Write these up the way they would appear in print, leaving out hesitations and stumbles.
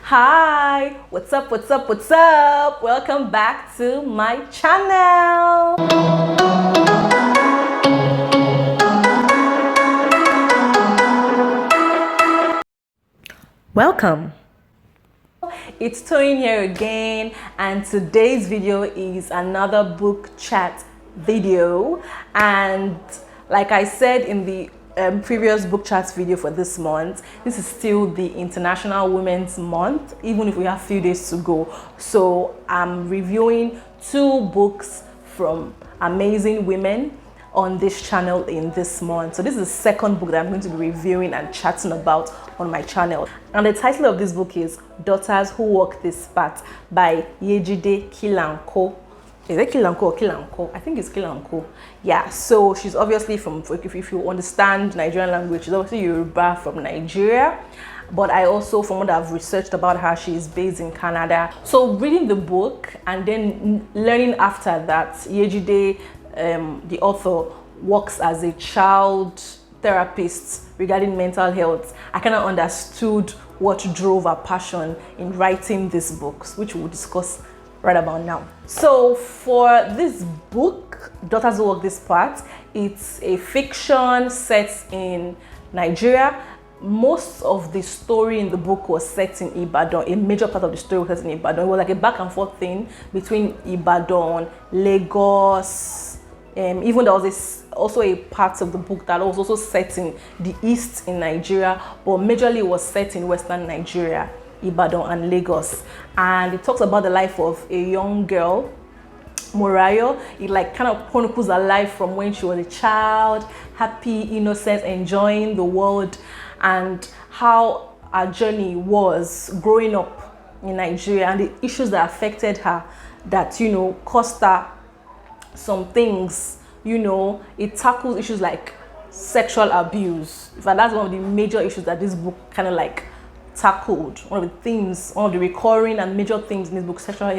Hi, what's up, what's up, what's up? Welcome back to my channel. Welcome. It's Toyin here again, and today's video is another book chat video. And like I said in the previous book chat video for this month, this is still the International Women's Month, even if we have a few days to go. So I'm reviewing two books from amazing women on this channel in this month. So this is the second book that I'm going to be reviewing and chatting about on my channel. And the title of this book is Daughters Who Walk This Path by YEJIDE KILANKO. Is it Kilanko or Kilanko? I think it's Kilanko. Yeah, so she's obviously from, if you understand Nigerian language, she's obviously Yoruba from Nigeria. But I also, from what I've researched about her, she is based in Canada. So reading the book and then learning after that, YEJIDE, the author, works as a child therapist regarding mental health. I kind of understood what drove her passion in writing these books, which we'll discuss right about now. So for this book, Daughters Who Walk This Path, it's a fiction set in Nigeria. Most of the story in the book was set in Ibadan. A major part of the story was set in Ibadan. It was like a back and forth thing between Ibadan, Lagos. Even there was also a part of the book that was also set in the east in Nigeria, but majorly it was set in western Nigeria, Ibadan and Lagos. And it talks about the life of a young girl, Morayo. It like kind of chronicles her life from when she was a child, happy, innocent, enjoying the world, and how her journey was growing up in Nigeria and the issues that affected her that, you know, cost her some things. You know, it tackles issues like sexual abuse. In fact, that's one of the major issues that this book kind of like tackled. One of the themes, one of the recurring and major themes in this book, sexual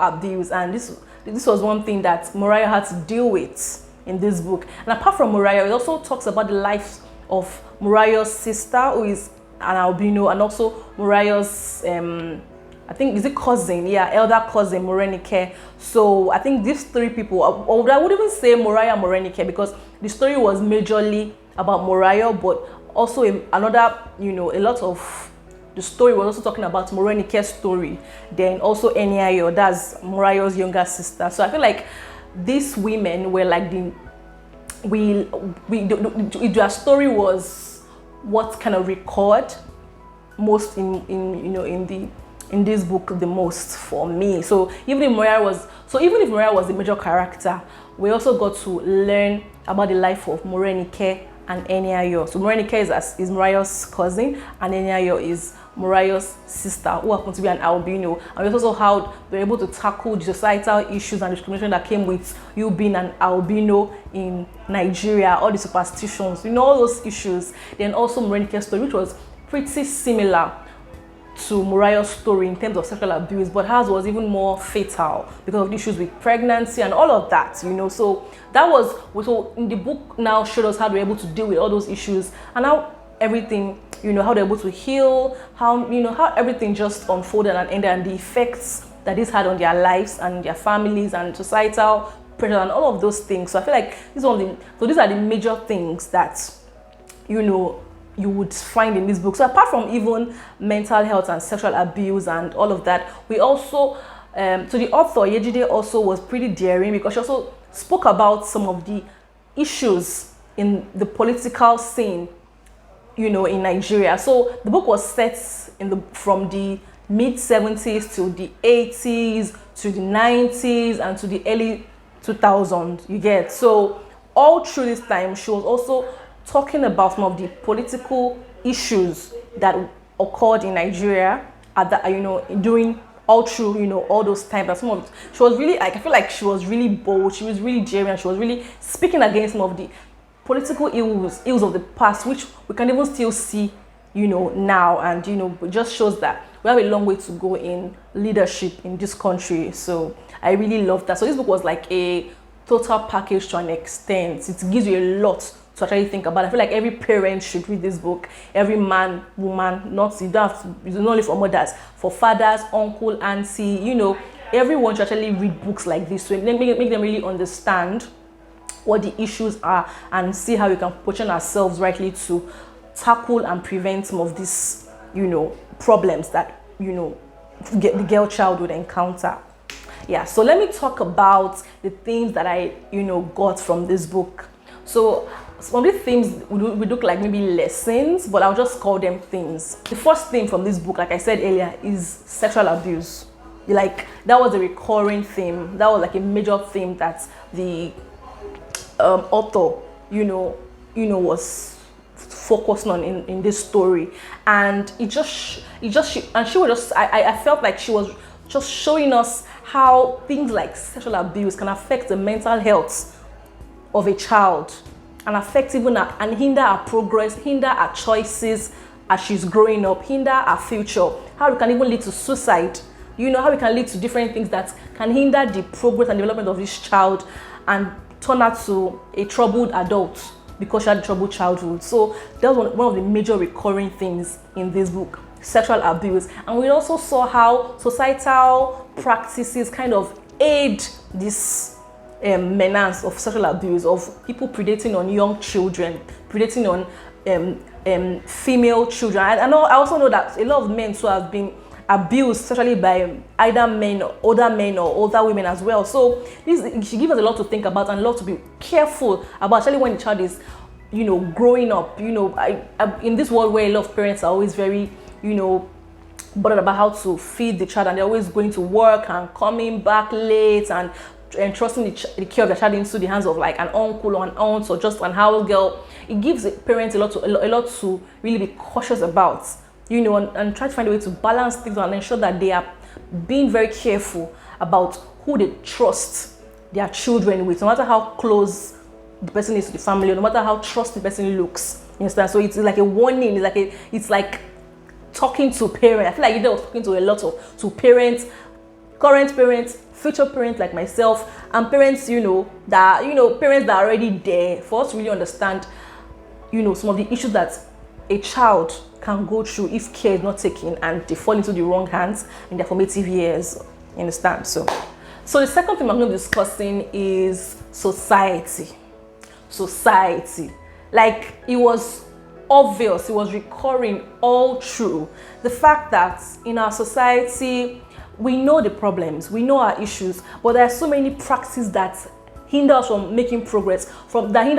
abuse. And this was one thing that Morayo had to deal with in this book. And apart from Morayo, it also talks about the life of Morayo's sister, who is an albino, and also Morayo's I think, is it cousin? Yeah, elder cousin, Morenike. So I think these three people, I would even say Morayo and Morenike, because the story was majorly about Morayo, but also another, you know, a lot of the story was also talking about Morenike's story. Then also Eniayo, that's Morayo's younger sister. So I feel like these women were like their story was what kind of record most in this book the most for me. So even if Morayo was the major character, we also got to learn about the life of Morenike and Eniayo. So Morenike is Morayo's cousin, and Eniayo is Morayo's sister, who happens to be an albino. And we also how they're able to tackle the societal issues and discrimination that came with you being an albino in Nigeria, all the superstitions, you know, all those issues. Then also Morenike's story, which was pretty similar to Morayo's story in terms of sexual abuse, but hers was even more fatal because of issues with pregnancy and all of that, you know. So so in the book now showed us how they're able to deal with all those issues and how everything, you know, how they're able to heal, how everything just unfolded and ended, and the effects that this had on their lives and their families and societal pressure and all of those things. So I feel like these are the major things that, you know, you would find in this book. So apart from even mental health and sexual abuse and all of that, we also, so the author, YEJIDE, also was pretty daring because she also spoke about some of the issues in the political scene, you know, in Nigeria. So the book was set from the mid-70s to the 80s to the 90s and to the early 2000s, you get. So all through this time, she was also talking about some of the political issues that occurred in Nigeria at that, you know, during all through, you know, all those times. And some of it, she was really like, I feel like she was really bold, she was really daring, and she was really speaking against some of the political ills of the past, which we can even still see, you know, now. And, you know, it just shows that we have a long way to go in leadership in this country. So I really love that. So this book was like a total package to an extent. It gives you a lot to actually think about. I feel like every parent should read this book. Every man, woman, not, you don't have to, it's not only for mothers, for fathers, uncle, auntie, you know, everyone should actually read books like this to make them really understand what the issues are and see how we can position ourselves rightly to tackle and prevent some of these, you know, problems that, you know, the girl child would encounter. Yeah, so let me talk about the things that I, you know, got from this book. So some of the themes would look like maybe lessons, but I'll just call them themes. The first theme from this book, like I said earlier, is sexual abuse. Like, that was a recurring theme. That was like a major theme that the author, you know, was focusing on in this story. And I felt like she was just showing us how things like sexual abuse can affect the mental health of a child and affect even her, and hinder her progress, hinder her choices as she's growing up, hinder her future, how it can even lead to suicide, you know, how it can lead to different things that can hinder the progress and development of this child and turn her to a troubled adult because she had a troubled childhood. So that was one of the major recurring things in this book, sexual abuse. And we also saw how societal practices kind of aid this menace of sexual abuse, of people predating on young children, predating on female children. I also know that a lot of men too have been abused, especially by either men or older women as well. So she gives us a lot to think about and a lot to be careful about, especially when the child is, you know, growing up. You know, in this world where a lot of parents are always very, you know, bothered about how to feed the child, and they're always going to work and coming back late and entrusting the care of the child into the hands of like an uncle or an aunt or just an house girl, it gives the parents a lot to really be cautious about, you know, and try to find a way to balance things and ensure that they are being very careful about who they trust their children with, no matter how close the person is to the family, or no matter how trusted the person looks. You understand? So it's like a warning. It's like talking to parents. I feel like YEJIDE was talking to a lot to parents, current parents, future parents like myself, and parents, parents that are already there, for us to really understand, some of the issues that a child can go through if care is not taken and they fall into the wrong hands in their formative years. You understand? So the second thing I'm going to be discussing is society. Like, it was obvious, it was recurring all through the fact that in our society, we know the problems, we know our issues, but there are so many practices that hinder us from making progress, from dealing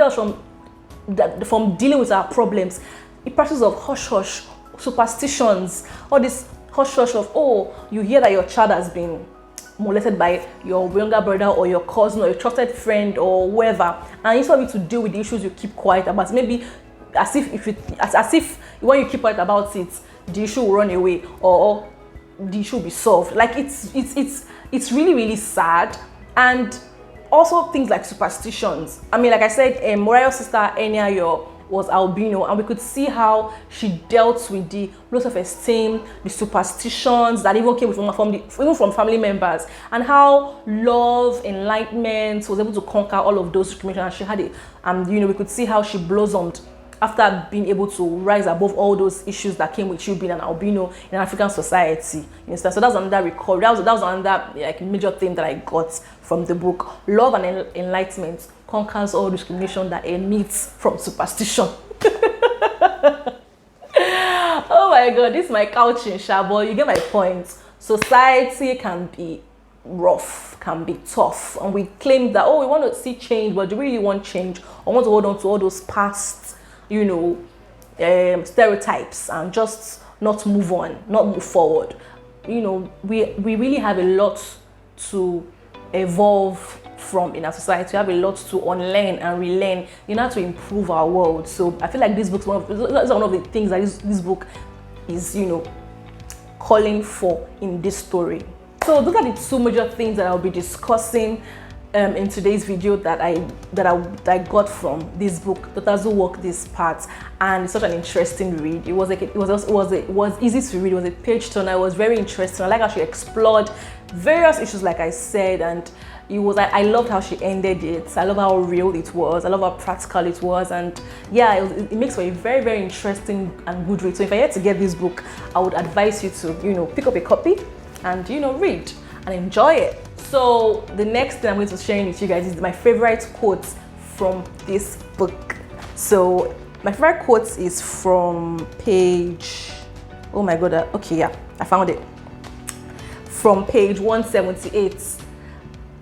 with our problems. The practice of hush-hush, superstitions, all this hush-hush of, oh, you hear that your child has been molested by your younger brother or your cousin or your trusted friend or whoever, and instead of you to deal with the issues, you keep quiet about it. Maybe as if when you keep quiet about it, the issue will run away or the issue will be solved. Like, it's really, really sad. And also things like superstitions. I mean, like I said, Moriah's sister Enyayo was albino, and we could see how she dealt with the low self-esteem, the superstitions that even came from family members, and how love, enlightenment was able to conquer all of those discriminations. And she had it, and we could see how she blossomed after being able to rise above all those issues that came with you being an albino in African society. You understand? So that's another recall. That was another major thing that I got from the book. Love and enlightenment conquers all discrimination that emits from superstition. Oh my God, this is my couching, but you get my point. Society can be rough, can be tough, and we claim that, oh, we want to see change, but do we really want change, or want to hold on to all those past stereotypes and just not move on, not move forward? We really have a lot to evolve from in our society. We have a lot to unlearn and relearn in order to improve our world. So I feel like this book is one of the things that this book is calling for in this story. So those are the two major things that I'll be discussing in today's video that I got from this book, Daughters Who Walk This Path. And it's such an interesting read. It was easy to read. It was a page turner. It was very interesting. I like how she explored various issues, like I said, and it was, I loved how she ended it. I love how real it was. I love how practical it was. And yeah, it makes for a very, very interesting and good read. So if I had to get this book, I would advise you to, pick up a copy and, read and enjoy it. So the next thing I'm going to share with you guys is my favorite quotes from this book. So my favorite quote is from page, oh my god, okay, yeah, I found it. From page 178,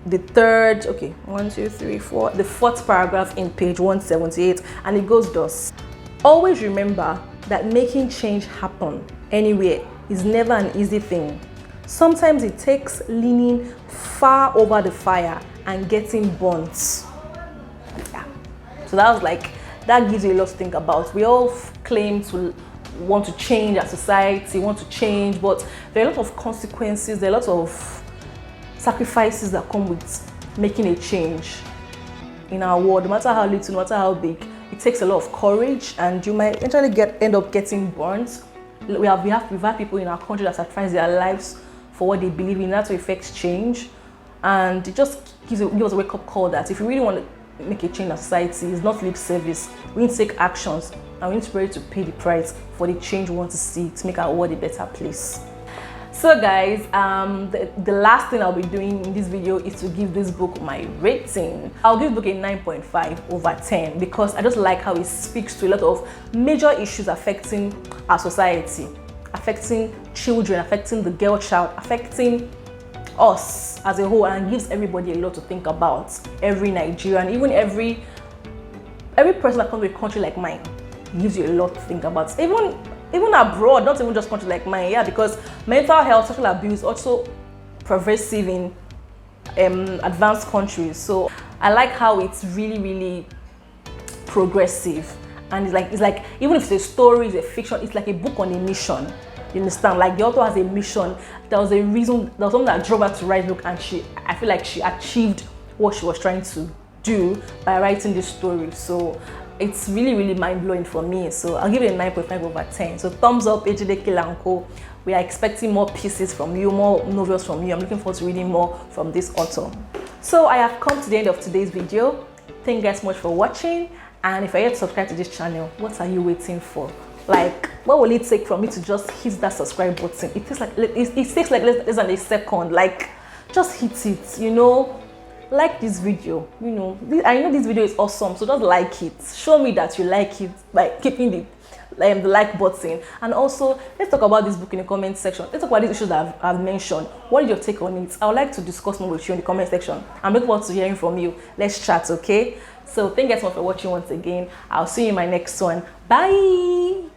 the third, okay, 1, 2, 3, 4, the fourth paragraph in page 178, and it goes thus: always remember that making change happen anywhere is never an easy thing. Sometimes it takes leaning far over the fire and getting burnt. Yeah. So that gives you a lot to think about. We all claim to want to change our society, want to change, but there are a lot of consequences, there are a lot of sacrifices that come with making a change in our world. No matter how little, no matter how big, it takes a lot of courage, and you might eventually end up getting burnt. We've had people in our country that sacrifice their lives for what they believe in. That's what affects change, and it just gives us a wake-up call that if we really want to make a change in our society, it's not lip service. We need to take actions, and we need to be ready to pay the price for the change we want to see to make our world a better place. So guys, the last thing I'll be doing in this video is to give this book my rating. I'll give the book a 9.5 over 10 because I just like how it speaks to a lot of major issues affecting our society, affecting children, affecting the girl child, affecting us as a whole, and gives everybody a lot to think about. Every Nigerian, even every person that comes to a country like mine, gives you a lot to think about. Even abroad, not even just countries like mine, yeah, because mental health, sexual abuse also pervasive in advanced countries. So I like how it's really, really progressive, and it's like even if it's a story, it's a fiction, it's like a book on a mission. You understand? Like the author has a mission. There was a reason, there was something that drove her to write the book, and I feel like she achieved what she was trying to do by writing this story. So it's really, really mind-blowing for me. So I'll give it a 9.5 over 10. So thumbs up, YEJIDE KILANKO. We are expecting more pieces from you, more novels from you. I'm looking forward to reading more from this author. So I have come to the end of today's video. Thank you guys so much for watching. And if you're yet to subscribe to this channel, what are you waiting for? Like, what will it take for me to just hit that subscribe button? It takes like less than a second. Like, just hit it, like this video. I know this video is awesome, so just like it. Show me that you like it by keeping the like button. And also, let's talk about this book in the comment section. Let's talk about these issues that I've mentioned. What is your take on it? I would like to discuss more with you in the comment section. I'm looking forward to hearing from you. Let's chat, okay? So thank you guys so much for watching once again. I'll see you in my next one. Bye.